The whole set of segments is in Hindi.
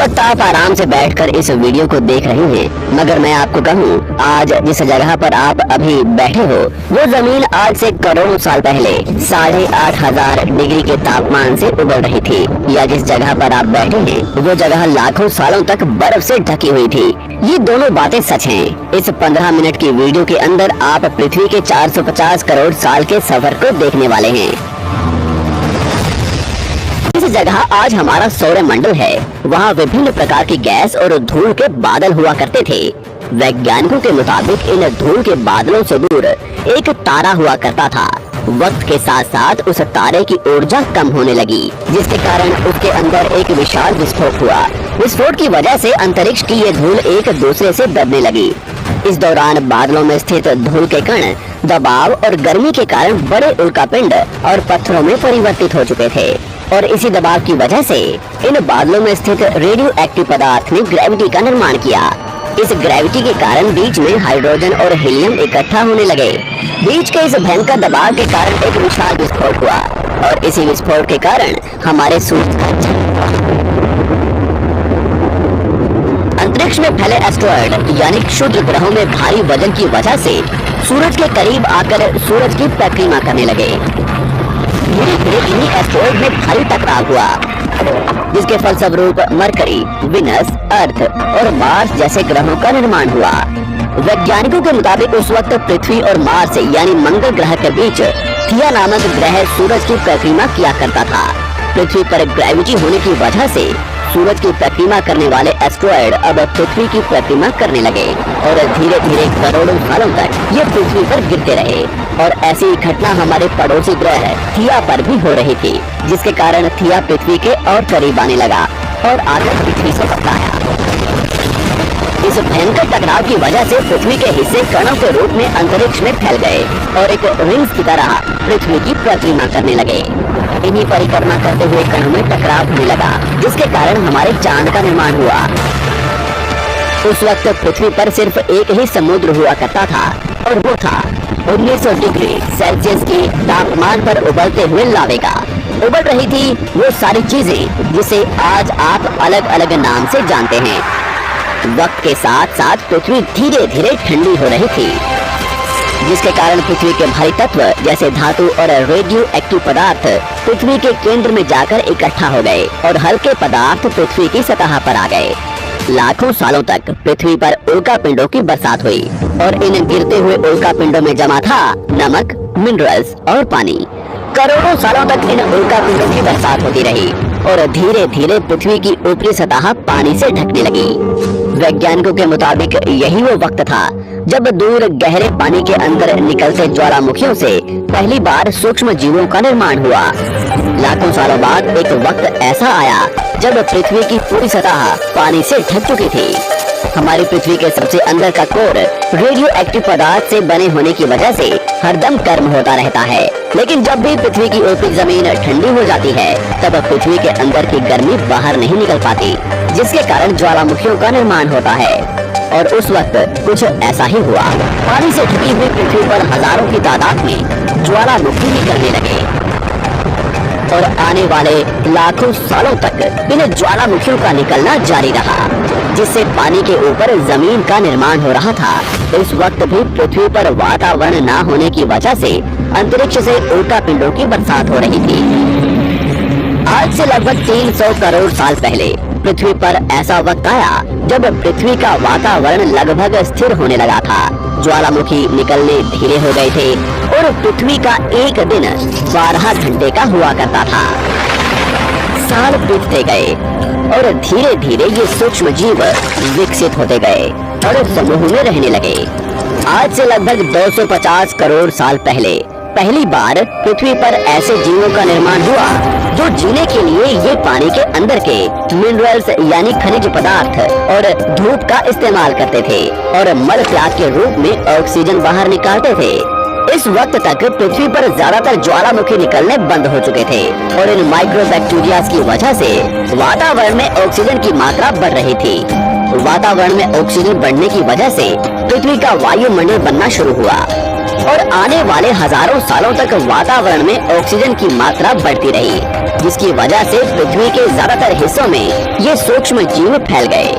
वक्त आप आराम से बैठकर इस वीडियो को देख रहे हैं, मगर मैं आपको कहूँ, आज जिस जगह पर आप अभी बैठे हो वो जमीन आज से करोड़ों साल पहले 8,500 डिग्री के तापमान से उबल रही थी। या जिस जगह पर आप बैठे हैं वो जगह लाखों सालों तक बर्फ से ढकी हुई थी। ये दोनों बातें सच हैं। इस 15 मिनट की वीडियो के अंदर आप पृथ्वी के 450 करोड़ साल के सफर को देखने वाले हैं। इस जगह आज हमारा सौरमंडल है। वहाँ विभिन्न प्रकार की गैस और धूल के बादल हुआ करते थे। वैज्ञानिकों के मुताबिक इन धूल के बादलों से दूर एक तारा हुआ करता था। वक्त के साथ साथ उस तारे की ऊर्जा कम होने लगी, जिसके कारण उसके अंदर एक विशाल विस्फोट हुआ। विस्फोट की वजह से अंतरिक्ष की ये धूल एक दूसरे से दबने लगी। इस दौरान बादलों में स्थित धूल के कण दबाव और गर्मी के कारण बड़े उल्कापिंड और पत्थरों में परिवर्तित हो चुके थे, और इसी दबाव की वजह से इन बादलों में स्थित रेडियो एक्टिव पदार्थ ने ग्रेविटी का निर्माण किया। इस ग्रेविटी के कारण बीच में हाइड्रोजन और हीलियम इकट्ठा होने लगे। बीच के इस भयंकर दबाव के कारण एक विशाल विस्फोट हुआ, और इसी विस्फोट के कारण हमारे सूरज का अंतरिक्ष में फैले एस्टेरॉयड यानी क्षुद्र ग्रहों में भारी वजन की वजह से सूरज के करीब आकर सूरज की परिक्रमा करने लगे। धीरे धीरे इन्हीं एस्टेरॉयड में भारी टकराव हुआ, जिसके फलस्वरूप मरकरी, विनस, अर्थ और मार्स जैसे ग्रहों का निर्माण हुआ। वैज्ञानिकों के मुताबिक उस वक्त पृथ्वी और मार्स यानी मंगल ग्रह के बीच थिया नामक ग्रह सूरज की परिक्रमा किया करता था। पृथ्वी पर ग्रेविटी होने की वजह से सूरज की परिक्रमा करने वाले एस्टेरॉयड अब पृथ्वी की परिक्रमा करने लगे, और धीरे धीरे करोड़ों सालों तक ये पृथ्वी पर गिरते रहे। और ऐसी घटना हमारे पड़ोसी ग्रह थिया पर भी हो रही थी, जिसके कारण थिया पृथ्वी के और करीब आने लगा और आकर पृथ्वी से टकराया। इस भयंकर टकराव की वजह से पृथ्वी के हिस्से कणों के रूप में अंतरिक्ष में फैल गए और एक रिंग्स की तरह पृथ्वी की परिक्रमा करने लगे। इन्हीं परिक्रमा करते हुए कणों में टकराव होने लगा, जिसके कारण हमारे चांद का निर्माण हुआ। उस वक्त पृथ्वी पर सिर्फ एक ही समुद्र हुआ करता था, और वो था 1900 डिग्री सेल्सियस के तापमान पर उबलते हुए लावे का। उबल रही थी वो सारी चीजें जिसे आज आप अलग अलग नाम से जानते हैं। वक्त के साथ साथ पृथ्वी धीरे धीरे ठंडी हो रही थी, जिसके कारण पृथ्वी के भारी तत्व जैसे धातु और रेडियो एक्टिव पदार्थ पृथ्वी के केंद्र में जाकर इकट्ठा हो गए, और हल्के पदार्थ पृथ्वी की सतह पर आ गए। लाखों सालों तक पृथ्वी पर उल्कापिंडों की बरसात हुई, और इन गिरते हुए उल्कापिंडों में जमा था नमक, मिनरल्स और पानी। करोड़ों सालों तक इन उल्कापिंडों की बरसात होती रही, और धीरे धीरे पृथ्वी की ऊपरी सतह पानी से ढकने लगी। वैज्ञानिकों के मुताबिक यही वो वक्त था जब दूर गहरे पानी के अंदर निकलते ज्वालामुखियों से पहली बार सूक्ष्म जीवों का निर्माण हुआ। लाखों सालों बाद एक वक्त ऐसा आया जब पृथ्वी की पूरी सतह पानी से ढक चुकी थी। हमारी पृथ्वी के सबसे अंदर का कोर रेडियो एक्टिव पदार्थ से बने होने की वजह से हरदम गर्म होता रहता है, लेकिन जब भी पृथ्वी की ऊपरी जमीन ठंडी हो जाती है तब पृथ्वी के अंदर की गर्मी बाहर नहीं निकल पाती, जिसके कारण ज्वालामुखियों का निर्माण होता है। और उस वक्त कुछ ऐसा ही हुआ। पानी से ढकी हुई पृथ्वी पर हजारों की तादाद में ज्वालामुखी निकलने लगे, और आने वाले लाखों सालों तक इन ज्वालामुखियों का निकलना जारी रहा, जिससे पानी के ऊपर जमीन का निर्माण हो रहा था। इस वक्त भी पृथ्वी पर वातावरण न होने की वजह से अंतरिक्ष से उल्कापिंडों की बरसात हो रही थी। आज से लगभग 300 करोड़ साल पहले पृथ्वी पर ऐसा वक्त आया जब पृथ्वी का वातावरण लगभग स्थिर होने लगा था। ज्वालामुखी निकलने धीरे हो गए थे, और पृथ्वी का एक दिन 12 घंटे का हुआ करता था। साल बीतते गए, और धीरे धीरे ये सूक्ष्म जीव विकसित होते गए और समूह में रहने लगे। आज से लगभग 250 करोड़ साल पहले पहली बार पृथ्वी पर ऐसे जीवों का निर्माण हुआ जो जीने के लिए ये पानी के अंदर के मिनरल्स यानी खनिज पदार्थ और धूप का इस्तेमाल करते थे, और मल त्याग के रूप में ऑक्सीजन बाहर निकालते थे। इस वक्त तक पृथ्वी पर ज्यादातर ज्वालामुखी निकलने बंद हो चुके थे, और इन माइक्रोबैक्टीरिया की वजह से वातावरण में ऑक्सीजन की मात्रा बढ़ रही थी। वातावरण में ऑक्सीजन बढ़ने की वजह से पृथ्वी का वायुमंडल बनना शुरू हुआ, और आने वाले हजारों सालों तक वातावरण में ऑक्सीजन की मात्रा बढ़ती रही, जिसकी वजह से पृथ्वी के ज्यादातर हिस्सों में ये सूक्ष्म जीव फैल गए।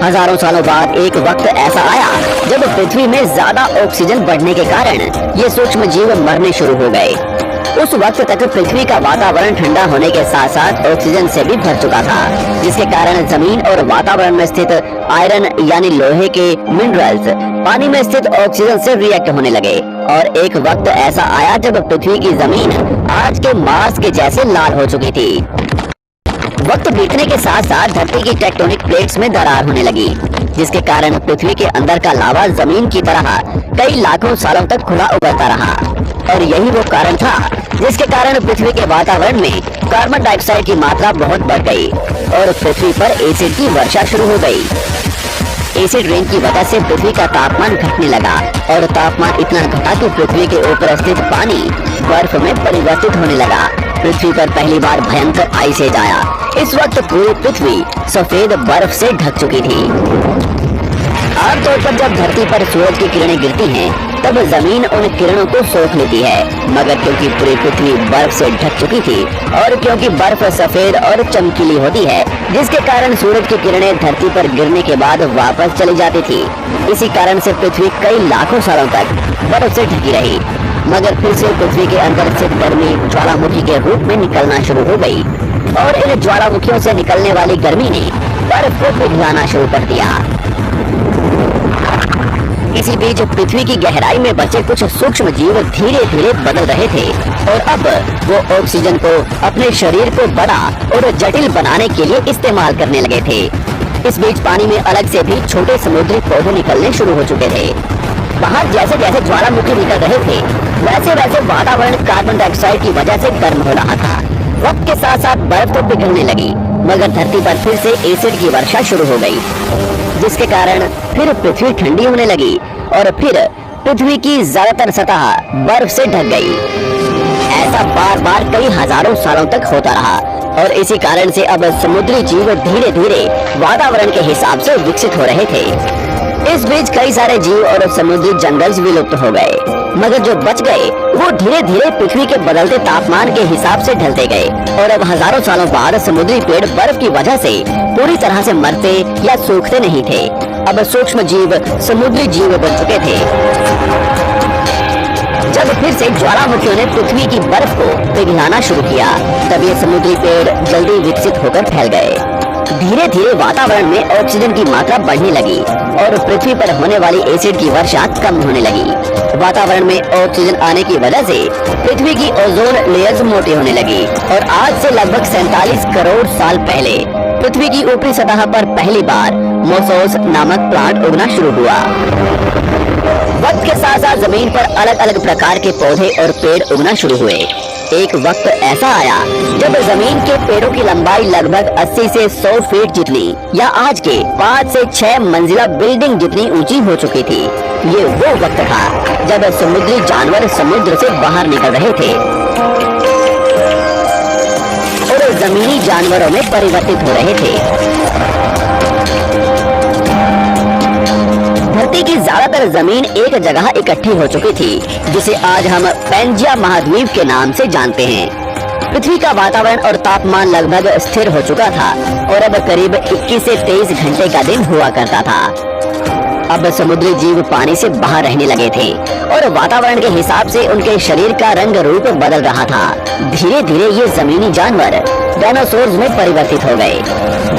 हजारों सालों बाद एक वक्त ऐसा आया जब पृथ्वी में ज्यादा ऑक्सीजन बढ़ने के कारण ये सूक्ष्म जीव मरने शुरू हो गए। उस वक्त तक पृथ्वी का वातावरण ठंडा होने के साथ साथ ऑक्सीजन से भी भर चुका था, जिसके कारण जमीन और वातावरण में स्थित आयरन यानी लोहे के मिनरल्स पानी में स्थित ऑक्सीजन से रिएक्ट होने लगे। और एक वक्त ऐसा आया जब पृथ्वी की जमीन आज के मार्स के जैसे लाल हो चुकी थी। वक्त बीतने के साथ साथ धरती की टेक्टोनिक प्लेट्स में दरार होने लगी, जिसके कारण पृथ्वी के अंदर का लावा जमीन की तरह कई लाखों सालों तक खुला उबलता रहा। और यही वो कारण था जिसके कारण पृथ्वी के वातावरण में कार्बन डाइऑक्साइड की मात्रा बहुत बढ़ गई और पृथ्वी पर एसिड की वर्षा शुरू हो गई। एसिड रेन की वजह से पृथ्वी का तापमान घटने लगा और तापमान इतना घटा कि पृथ्वी के ऊपर स्थित पानी बर्फ में परिवर्तित होने लगा। पृथ्वी पर पहली बार भयंकर आइस एज आया। इस वक्त पूरी पृथ्वी सफेद बर्फ से ढक चुकी थी। आमतौर पर जब धरती पर सूरज की किरणें गिरती हैं, तब जमीन उन किरणों को सोख लेती है, मगर क्योंकि पूरी पृथ्वी बर्फ से ढक चुकी थी और क्योंकि बर्फ सफेद और चमकीली होती है, जिसके कारण सूरज की किरणें धरती पर गिरने के बाद वापस चली जाती थी। इसी कारण से पृथ्वी कई लाखों सालों तक बर्फ से ढकी रही, मगर फिर से पृथ्वी के अंदर स्थित गर्मी ज्वालामुखी के रूप में निकलना शुरू हो गई और इन ज्वालामुखियों से निकलने वाली गर्मी ने बर्फ को पिघलाना शुरू कर दिया। इसी बीच पृथ्वी की गहराई में बचे कुछ सूक्ष्म जीव धीरे धीरे बदल रहे थे और अब वो ऑक्सीजन को अपने शरीर को बड़ा और जटिल बनाने के लिए इस्तेमाल करने लगे थे। इस बीच पानी में अलग से भी छोटे समुद्री पौधे निकलने शुरू हो चुके थे। बाहर जैसे जैसे ज्वालामुखी निकल रहे थे, वैसे वैसे वातावरण कार्बन डाइऑक्साइड की वजह से गर्म हो रहा था। वक्त के साथ साथ बर्फ तो पिघलने लगी, मगर धरती पर फिर से एसिड की वर्षा शुरू हो गई, जिसके कारण फिर पृथ्वी ठंडी होने लगी और फिर पृथ्वी की ज्यादातर सतह बर्फ से ढक गई। ऐसा बार बार कई हजारों सालों तक होता रहा और इसी कारण से अब समुद्री जीव धीरे धीरे वातावरण के हिसाब से विकसित हो रहे थे। इस बीच कई सारे जीव और समुद्री जंगल विलुप्त हो गए, मगर जो बच गए वो धीरे धीरे पृथ्वी के बदलते तापमान के हिसाब से ढलते गए और अब हजारों सालों बाद समुद्री पेड़ बर्फ की वजह से पूरी तरह से मरते या सूखते नहीं थे। अब सूक्ष्म जीव समुद्री जीव बन चुके थे। जब फिर से ज्वालामुखियों ने पृथ्वी की बर्फ को पिघलाना शुरू किया, तब ये समुद्री पेड़ जल्दी विकसित होकर फैल गए। धीरे धीरे वातावरण में ऑक्सीजन की मात्रा बढ़ने लगी और पृथ्वी पर होने वाली एसिड की वर्षा कम होने लगी। वातावरण में ऑक्सीजन आने की वजह से पृथ्वी की ओजोन लेयर्स मोटी होने लगी और आज से लगभग 47 करोड़ साल पहले पृथ्वी की ऊपरी सतह पर पहली बार मोसोस नामक प्लांट उगना शुरू हुआ। वक्त के साथ साथ जमीन पर अलग अलग प्रकार के पौधे और पेड़ उगना शुरू हुए। एक वक्त ऐसा आया जब जमीन के पेड़ों की लंबाई लगभग 80 से 100 फीट जितनी या आज के 5 से 6 मंजिला बिल्डिंग जितनी ऊंची हो चुकी थी। ये वो वक्त था जब समुद्री जानवर समुद्र से बाहर निकल रहे थे और जमीनी जानवरों में परिवर्तित हो रहे थे। धरती की ज्यादातर जमीन एक जगह इकट्ठी हो चुकी थी, जिसे आज हम पैंजिया महाद्वीप के नाम से जानते हैं। पृथ्वी का वातावरण और तापमान लगभग स्थिर हो चुका था और अब करीब 21 से 23 घंटे का दिन हुआ करता था। अब समुद्री जीव पानी से बाहर रहने लगे थे और वातावरण के हिसाब से उनके शरीर का रंग रूप बदल रहा था। धीरे धीरे ये जमीनी जानवर डायनासोर्स में परिवर्तित हो गए।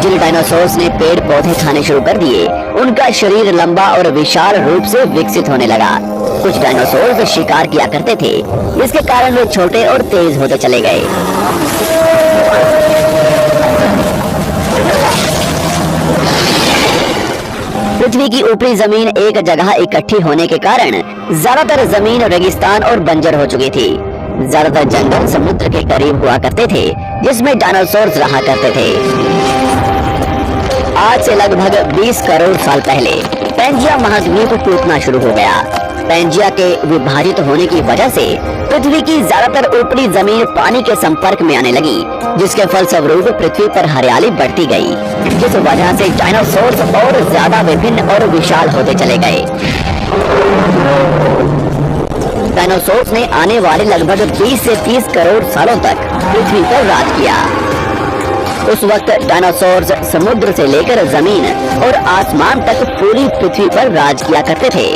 जिन डायनासोर्स ने पेड़ पौधे खाने शुरू कर दिए, उनका शरीर लंबा और विशाल रूप से विकसित होने लगा। कुछ डायनासोर्स शिकार किया करते थे, जिसके कारण वे छोटे और तेज होते चले गए। पृथ्वी की ऊपरी जमीन एक जगह इकट्ठी होने के कारण ज्यादातर जमीन रेगिस्तान और बंजर हो चुकी थी। ज्यादातर जंगल समुद्र के करीब हुआ करते थे, जिसमें डायनासोर्स रहा करते थे। आज से लगभग 20 करोड़ साल पहले पैंजिया महाद्वीप टूटना शुरू हो गया। पैंजिया के विभाजित होने की वजह से पृथ्वी की ज्यादातर ऊपरी जमीन पानी के संपर्क में आने लगी, जिसके फलस्वरूप पृथ्वी पर हरियाली बढ़ती गई, जिस वजह से डायनासोर्स और ज्यादा विभिन्न और विशाल होते चले गए। डायनासोर्स ने आने वाले लगभग 20 से 30 करोड़ सालों तक पृथ्वी पर राज किया। उस वक्त डायनासोर्स समुद्र से लेकर जमीन और आसमान तक पूरी पृथ्वी पर राज किया करते थे।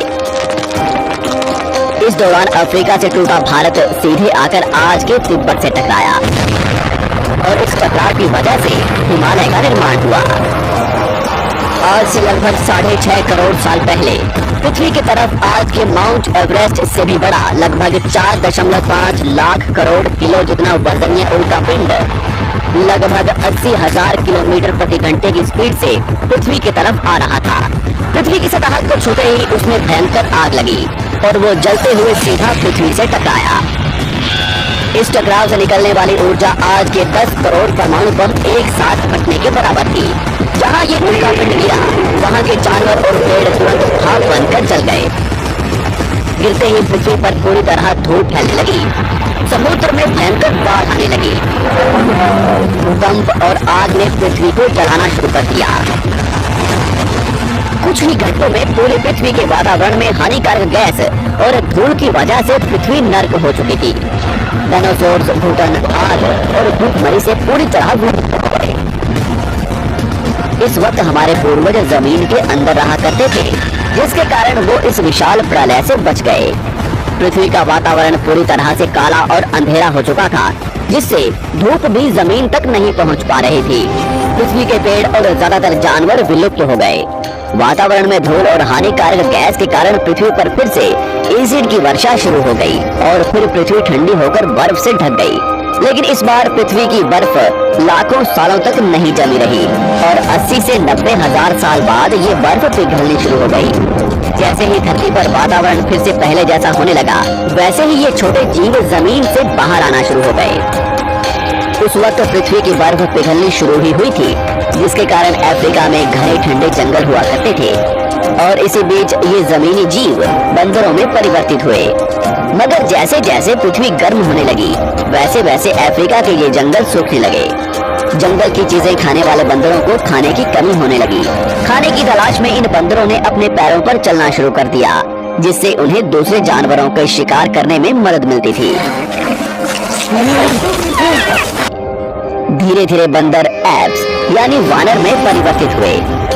इस दौरान अफ्रीका से टूटा भारत सीधे आकर आज के तिब्बत से टकराया और इस टकराव की वजह से हिमालय का निर्माण हुआ। आज से लगभग 6.5 करोड़ साल पहले पृथ्वी की तरफ आज के माउंट एवरेस्ट से भी बड़ा लगभग 4.5 लाख करोड़ किलो जितना वजनीय उल्का पिंड लगभग 80,000 किलोमीटर प्रति घंटे की स्पीड से पृथ्वी की तरफ आ रहा था। पृथ्वी की सतह को छूते ही उसमें भयंकर आग लगी और वो जलते हुए सीधा पृथ्वी से टकराया। इस टकराव से निकलने वाली ऊर्जा आज के 10 करोड़ परमाणु बम एक साथ फटने के बराबर थी। जहां ये उल्का पिंड गिरा वहां के जानवर और पेड़ तुरंत भाप बनकर जल गए। गिरते ही पृथ्वी पर पूरी तरह धूप फैलने लगी। समुद्र में भयंकर बाढ़ आने लगी। भूकंप और आग ने पृथ्वी को जलाना शुरू कर दिया। कुछ ही घंटों में पूरी पृथ्वी के वातावरण में हानिकारक गैस और धूल की वजह से पृथ्वी नर्क हो चुकी थी। डायनासोर्स भूटान आग और भूखमरी से पूरी तरह विलुप्त हो गए। इस वक्त हमारे पूर्वज जमीन के अंदर रहा करते थे, जिसके कारण वो इस विशाल प्रलय से बच गए। पृथ्वी का वातावरण पूरी तरह से काला और अंधेरा हो चुका था, जिससे धूप भी जमीन तक नहीं पहुंच पा रही थी। पृथ्वी के पेड़ और ज्यादातर जानवर विलुप्त हो गए। वातावरण में धूल और हानिकारक गैस के कारण पृथ्वी पर फिर से एसिड की वर्षा शुरू हो गई और फिर पृथ्वी ठंडी होकर बर्फ से ढक गई। लेकिन इस बार पृथ्वी की बर्फ लाखों सालों तक नहीं जमी रही और 80 से 90 हजार साल बाद ये बर्फ पिघलनी शुरू हो गई। जैसे ही धरती पर वातावरण फिर से पहले जैसा होने लगा, वैसे ही ये छोटे जीव जमीन से बाहर आना शुरू हो गए। उस वक्त पृथ्वी की बर्फ पिघलनी शुरू ही हुई थी, जिसके कारण अफ्रीका में घने ठंडे जंगल हुआ करते थे और इसी बीच ये जमीनी जीव बंदरों में परिवर्तित हुए। मगर जैसे जैसे पृथ्वी गर्म होने लगी, वैसे वैसे अफ्रीका के ये जंगल सूखने लगे। जंगल की चीजें खाने वाले बंदरों को खाने की कमी होने लगी। खाने की तलाश में इन बंदरों ने अपने पैरों पर चलना शुरू कर दिया, जिससे उन्हें दूसरे जानवरों का शिकार करने में मदद मिलती थी। धीरे धीरे बंदर एप्स यानी वानर में परिवर्तित हुए।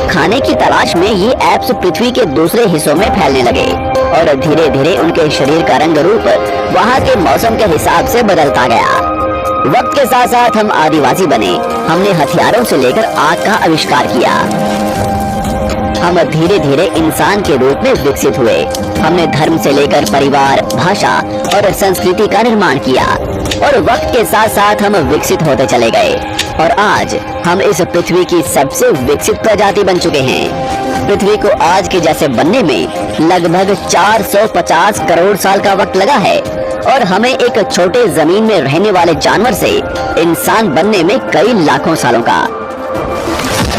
खाने की तलाश में ये एप्स पृथ्वी के दूसरे हिस्सों में फैलने लगे और धीरे धीरे उनके शरीर का रंग रूप वहाँ के मौसम के हिसाब से बदलता गया। वक्त के साथ साथ हम आदिवासी बने। हमने हथियारों से लेकर आग का आविष्कार किया। हम धीरे धीरे इंसान के रूप में विकसित हुए। हमने धर्म से लेकर परिवार, भाषा और संस्कृति का निर्माण किया और वक्त के साथ साथ हम विकसित होते चले गए और आज हम इस पृथ्वी की सबसे विकसित प्रजाति बन चुके हैं। पृथ्वी को आज के जैसे बनने में लगभग 450 करोड़ साल का वक्त लगा है और हमें एक छोटे जमीन में रहने वाले जानवर से इंसान बनने में कई लाखों सालों का।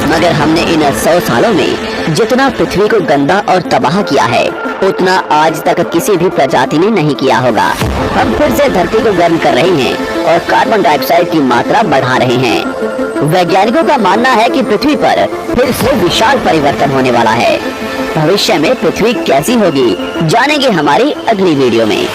मगर हमने इन 100 सालों में जितना पृथ्वी को गंदा और तबाह किया है, उतना आज तक किसी भी प्रजाति ने नहीं किया होगा। हम फिर से धरती को गर्म कर रहे हैं और कार्बन डाइऑक्साइड की मात्रा बढ़ा रहे हैं। वैज्ञानिकों का मानना है कि पृथ्वी पर फिर से विशाल परिवर्तन होने वाला है। भविष्य में पृथ्वी कैसी होगी, जानेंगे हमारी अगली वीडियो में।